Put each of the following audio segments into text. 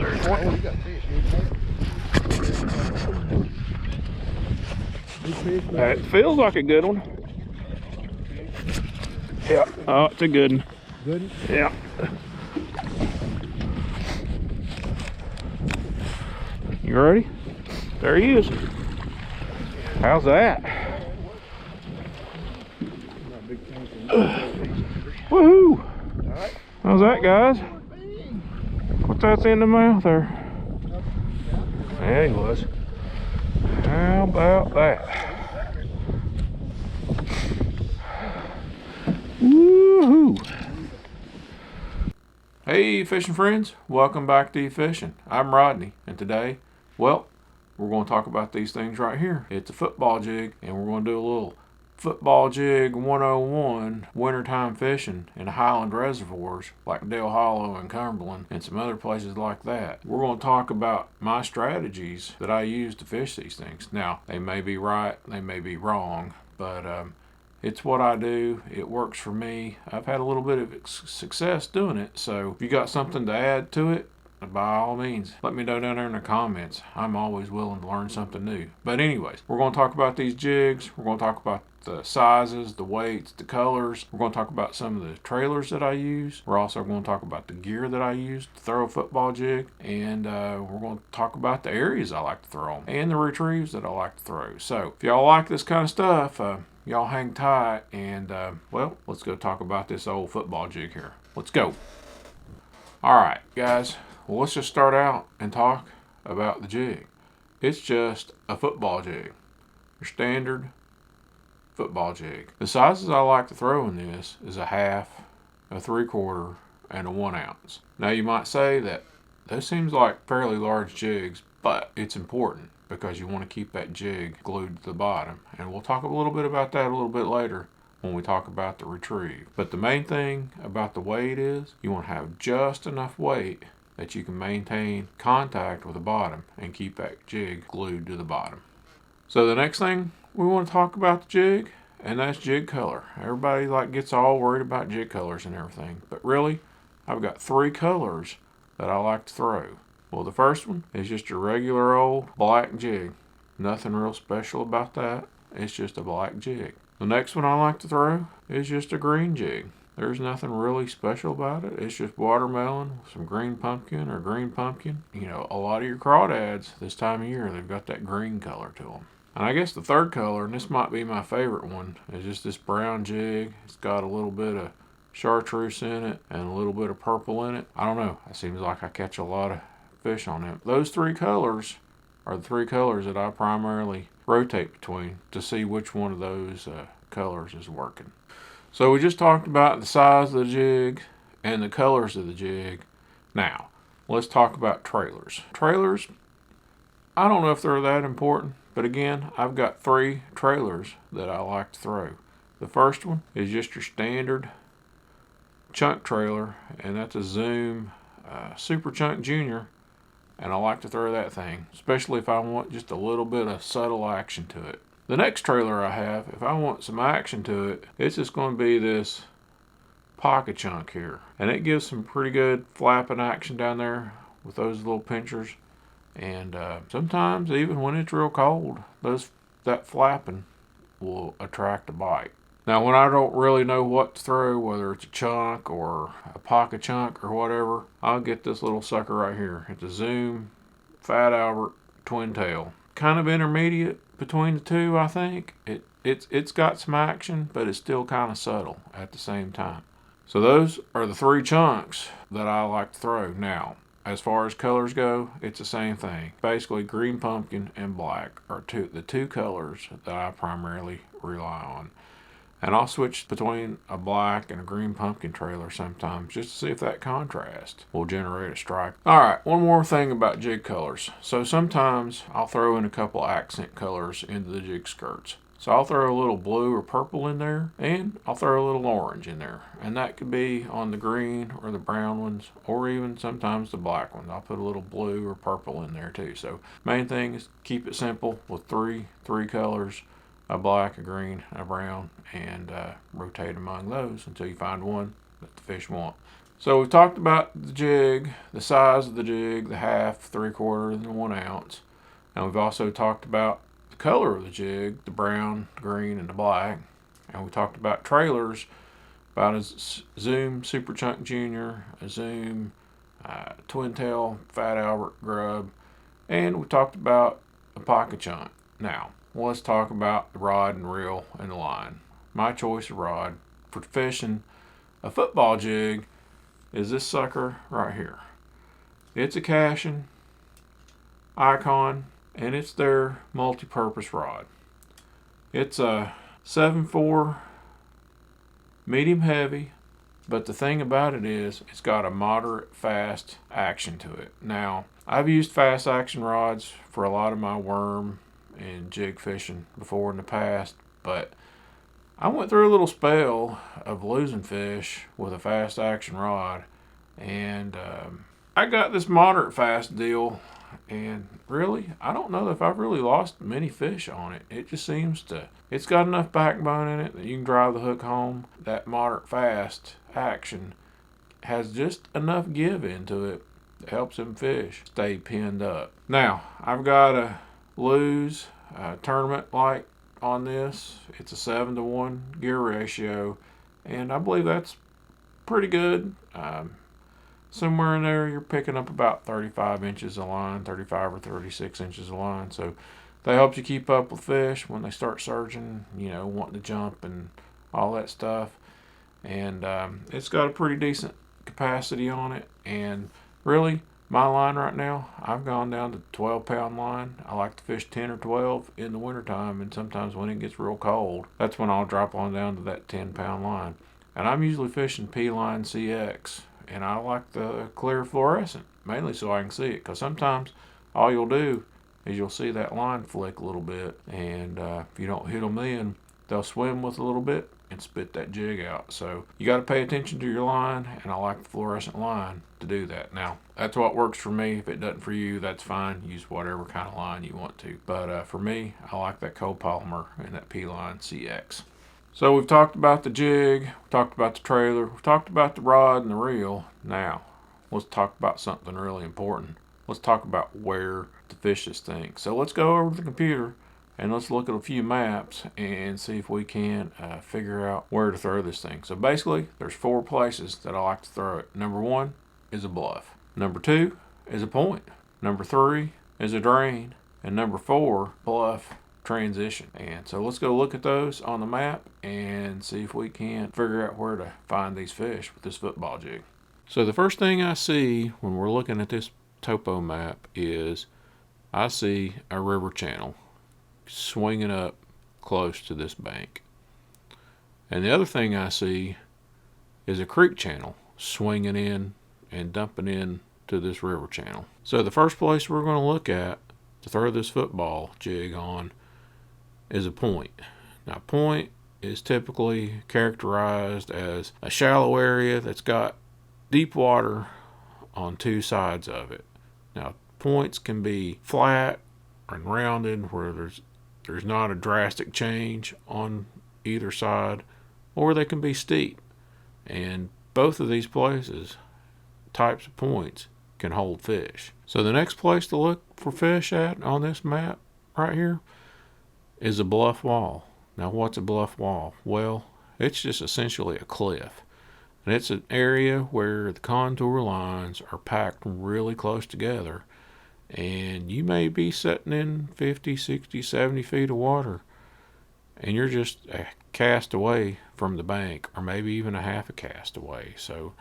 There's one. Oh, you got fish. Big fish. It feels like a good one. Yeah. Oh, it's a good one. Good. Yeah. You ready? There he is. How's that? Woohoo! How's that, guys? What's that in the mouth there? Yeah, he was. How about that? Woohoo! Hey, fishing friends. Welcome back to eFishin. I'm Rodney, and today, well, we're going to talk about these things right here. It's a football jig, and we're going to do a little Football Jig 101 wintertime fishing in Highland Reservoirs like Dale Hollow and Cumberland and some other places like that. We're going to talk about my strategies that I use to fish these things. Now, they may be right, they may be wrong, but it's what I do. It works for me. I've had a little bit of success doing it, so if you got something to add to it, by all means, let me know down there in the comments. I'm always willing to learn something new. But anyways, we're going to talk about these jigs. We're going to talk about the sizes, the weights, the colors. We're going to talk about some of the trailers that I use. We're also going to talk about the gear that I use to throw a football jig. And we're going to talk about the areas I like to throw them and the retrieves that I like to throw. So if y'all like this kind of stuff, y'all hang tight. And well, let's go talk about this old football jig here. Let's go. All right, guys. Well, let's just start out and talk about the jig. It's just a football jig. Your standard football jig. The sizes I like to throw in this is a half, a 3/4, and a 1 ounce. Now you might say that those seems like fairly large jigs, but it's important because you want to keep that jig glued to the bottom. And we'll talk a little bit about that a little bit later when we talk about the retrieve. But the main thing about the weight is you want to have just enough weight that you can maintain contact with the bottom and keep that jig glued to the bottom. So the next thing we want to talk about the jig, and that's jig color. Everybody gets all worried about jig colors and everything, but really I've got 3 colors that I like to throw. Well, the first one is just a regular old black jig. Nothing real special about that. It's just a black jig. The next one I like to throw is just a green jig. There's nothing really special about it. It's just watermelon, some green pumpkin or green pumpkin. You know, a lot of your crawdads this time of year, they've got that green color to them. And I guess the third color, and this might be my favorite one, is just this brown jig. It's got a little bit of chartreuse in it and a little bit of purple in it. I don't know. It seems like I catch a lot of fish on them. Those 3 colors are the 3 colors that I primarily rotate between to see which one of those colors is working. So we just talked about the size of the jig and the colors of the jig. Now, let's talk about trailers. Trailers, I don't know if they're that important, but again, I've got 3 trailers that I like to throw. The first one is just your standard chunk trailer, and that's a Zoom Super Chunk Junior, and I like to throw that thing, especially if I want just a little bit of subtle action to it. The next trailer I have, if I want some action to it, it's just going to be this pocket chunk here. And it gives some pretty good flapping action down there with those little pinchers. And sometimes, even when it's real cold, that flapping will attract a bite. Now, when I don't really know what to throw, whether it's a chunk or a pocket chunk or whatever, I'll get this little sucker right here. It's a Zoom Fat Albert Twin Tail. Kind of intermediate between the two, I think. It's got some action, but it's still kind of subtle at the same time. So those are the 3 chunks that I like to throw. Now, as far as colors go, it's the same thing. Basically, green pumpkin and black are the 2 colors that I primarily rely on. And I'll switch between a black and a green pumpkin trailer sometimes just to see if that contrast will generate a strike. Alright, one more thing about jig colors. So sometimes I'll throw in a couple accent colors into the jig skirts. So I'll throw a little blue or purple in there, and I'll throw a little orange in there. And that could be on the green or the brown ones, or even sometimes the black ones. I'll put a little blue or purple in there too. So main thing is keep it simple with three colors. A black, a green, a brown, and rotate among those until you find one that the fish want. So we've talked about the jig, the size of the jig, the half, 3/4, and the 1 ounce. And we've also talked about the color of the jig, the brown, the green, and the black. And we talked about trailers, about a Zoom Super Chunk Junior, a Zoom Twin Tail Fat Albert Grub, and we talked about a pocket chunk. Now, let's talk about the rod and reel and the line. My choice of rod for fishing a football jig is this sucker right here. It's a Cashin Icon, and it's their multi-purpose rod. It's a 7.4 medium heavy, but the thing about it is it's got a moderate fast action to it. Now, I've used fast action rods for a lot of my worm and jig fishing before in the past, but I went through a little spell of losing fish with a fast action rod, and I got this moderate fast deal, and really, I don't know if I've really lost many fish on it. It just seems to, it's got enough backbone in it that you can drive the hook home. That moderate fast action has just enough give into it that helps them fish stay pinned up. Now, I've got a lose tournament light on this. It's a 7-to-1 gear ratio, and I believe that's pretty good. Somewhere in there, you're picking up about 35 inches of line, 35 or 36 inches of line. So that helps you keep up with fish when they start surging, wanting to jump and all that stuff. And it's got a pretty decent capacity on it. And really, my line right now, I've gone down to 12-pound line. I like to fish 10 or 12 in the wintertime, and sometimes when it gets real cold, that's when I'll drop on down to that 10-pound line. And I'm usually fishing P-Line CX, and I like the clear fluorescent, mainly so I can see it, because sometimes all you'll do is you'll see that line flick a little bit, and if you don't hit them then, they'll swim with a little bit and spit that jig out. So you got to pay attention to your line, and I like the fluorescent line to do that. Now, that's what works for me. If it doesn't for you, that's fine. Use whatever kind of line you want to. But for me, I like that copolymer and that P-Line CX. So we've talked about the jig, we've talked about the trailer, we've talked about the rod and the reel. Now, let's talk about something really important. Let's talk about where to fish this thing. So let's go over to the computer and let's look at a few maps and see if we can figure out where to throw this thing. So basically, there's 4 places that I like to throw it. Number 1 is a bluff. Number 2 is a point. Number 3 is a drain. And number 4, bluff transition. And so let's go look at those on the map and see if we can figure out where to find these fish with this football jig. So the first thing I see when we're looking at this topo map is I see a river channel swinging up close to this bank. And the other thing I see is a creek channel swinging in and dumping in to this river channel. So the first place we're going to look at to throw this football jig on is a point. Now, point is typically characterized as a shallow area that's got deep water on 2 sides of it. Now, points can be flat and rounded where there's not a drastic change on either side, or they can be steep. And both of these places, types of points, can hold fish. So the next place to look for fish at on this map right here is a bluff wall. Now, what's a bluff wall? Well, it's just essentially a cliff. And it's an area where the contour lines are packed really close together. And you may be sitting in 50, 60, 70 feet of water, and you're just a cast away from the bank, or maybe even a half a cast away. So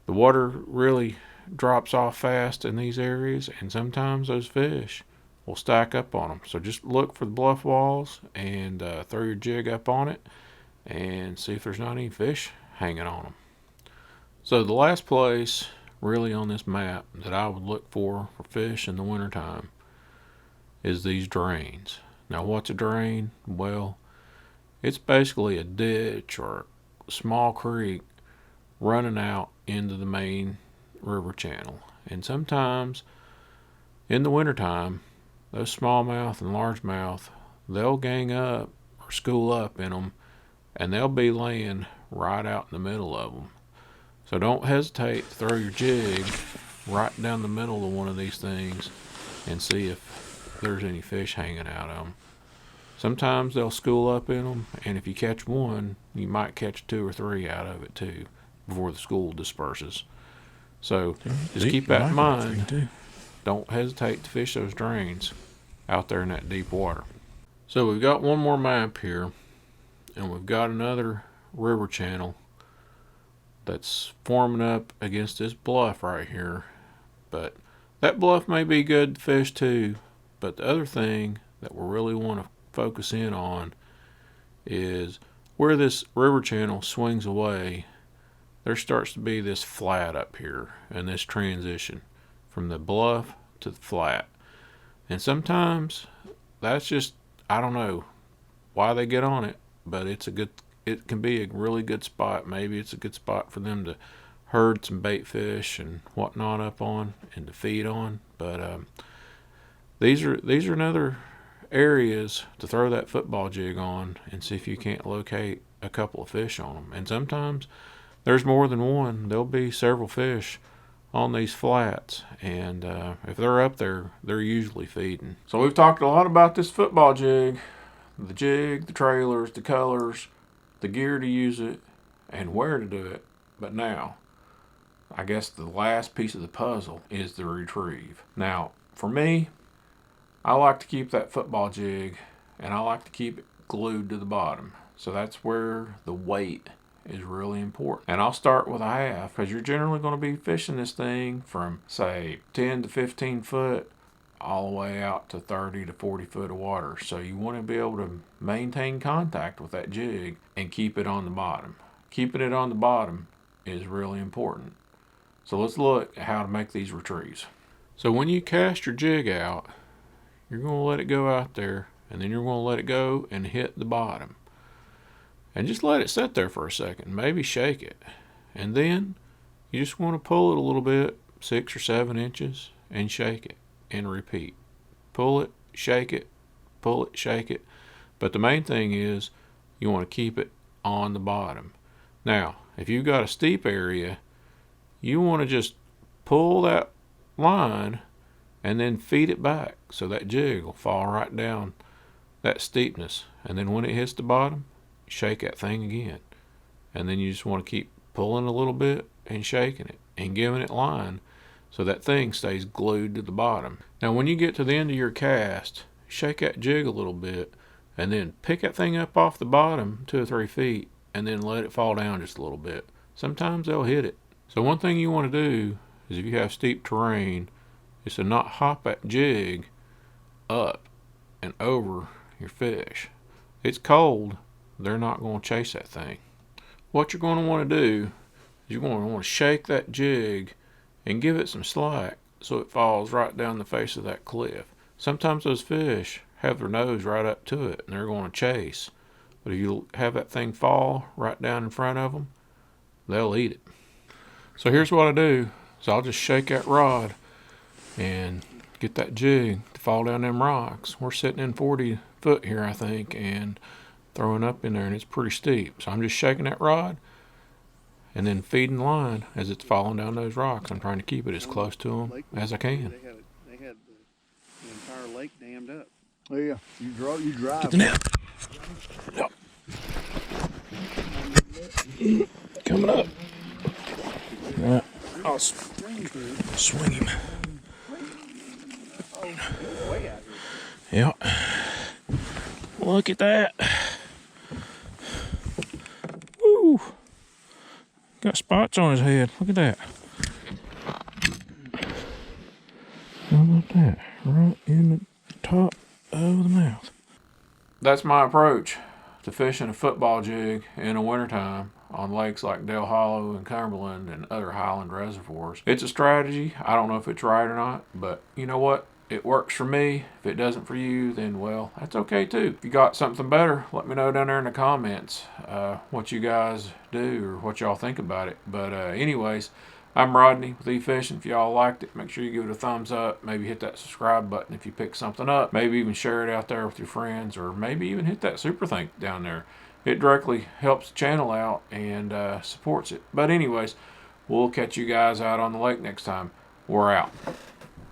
the water really drops off fast in these areas, and sometimes those fish will stack up on them. So just look for the bluff walls and throw your jig up on it and see if there's not any fish hanging on them. So the last place really on this map that I would look for fish in the wintertime is these drains. Now, what's a drain? Well, it's basically a ditch or a small creek running out into the main river channel. And sometimes in the wintertime, those smallmouth and largemouth, they'll gang up or school up in them, and they'll be laying right out in the middle of them. So don't hesitate to throw your jig right down the middle of one of these things and see if there's any fish hanging out of them. Sometimes they'll school up in them, and if you catch one, you might catch 2 or 3 out of it too before the school disperses. So just keep that in mind. Don't hesitate to fish those drains out there in that deep water. So we've got one more map here, and we've got another river channel that's forming up against this bluff right here. But that bluff may be good to fish too, but the other thing that we really want to focus in on is where this river channel swings away. There starts to be this flat up here, and this transition from the bluff to the flat. And sometimes that's just, I don't know why they get on it, but it can be a really good spot. Maybe it's a good spot for them to herd some bait fish and whatnot up on and to feed on. But these are another areas to throw that football jig on and see if you can't locate a couple of fish on them. And sometimes there's more than one. There'll be several fish on these flats, and if they're up there, they're usually feeding. So we've talked a lot about this football jig, the trailers, the colors, the gear to use it, and where to do it. But now, I guess the last piece of the puzzle is the retrieve. Now, for me, I like to keep that football jig, and I like to keep it glued to the bottom. So that's where the weight is really important. And I'll start with a half, because you're generally going to be fishing this thing from, say, 10 to 15 foot all the way out to 30 to 40 foot of water. So you want to be able to maintain contact with that jig and keep it on the bottom. Keeping it on the bottom is really important. So let's look at how to make these retrieves. So when you cast your jig out, you're going to let it go out there, and then you're going to let it go and hit the bottom. And just let it sit there for a second, maybe shake it. And then you just want to pull it a little bit, 6 or 7 inches, and shake it, and repeat. Pull it, shake it, pull it, shake it. But the main thing is you want to keep it on the bottom. Now, if you've got a steep area, you want to just pull that line and then feed it back so that jig will fall right down that steepness. And then when it hits the bottom, shake that thing again. And then you just want to keep pulling a little bit and shaking it and giving it line so that thing stays glued to the bottom. Now when you get to the end of your cast, shake that jig a little bit and then pick that thing up off the bottom 2 or 3 feet and then let it fall down just a little bit. Sometimes they'll hit it. So one thing you want to do is, if you have steep terrain, is to not hop that jig up and over your fish. It's cold, they're not going to chase that thing. What you're going to want to do is you're going to want to shake that jig and give it some slack so it falls right down the face of that cliff. Sometimes those fish have their nose right up to it and they're going to chase. But if you have that thing fall right down in front of them, they'll eat it. So here's what I do. So I'll just shake that rod and get that jig to fall down them rocks. We're sitting in 40 foot here, I think, and throwing up in there, and it's pretty steep. So I'm just shaking that rod and then feeding the line as it's falling down those rocks. I'm trying to keep it as close to them as I can. They had the entire lake dammed up. Oh yeah, you drive. Get the net. Yep. Coming up. All right. I'll swing him. Way out here. Yep. Look at that. Woo. Got spots on his head. Look at that. How about that? Right in the top of the mouth. That's my approach to fishing a football jig in the wintertime on lakes like Dale Hollow and Cumberland and other Highland Reservoirs. It's a strategy. I don't know if it's right or not, but you know what? It works for me. If it doesn't for you, then well, that's okay too. If you got something better, let me know down there in the comments what you guys do or what y'all think about it. But anyways, I'm Rodney with eFishin. If y'all liked it, make sure you give it a thumbs up. Maybe hit that subscribe button if you picked something up. Maybe even share it out there with your friends, or maybe even hit that super thing down there. It directly helps the channel out and supports it. But anyways, We'll catch you guys out on the lake next time. We're out.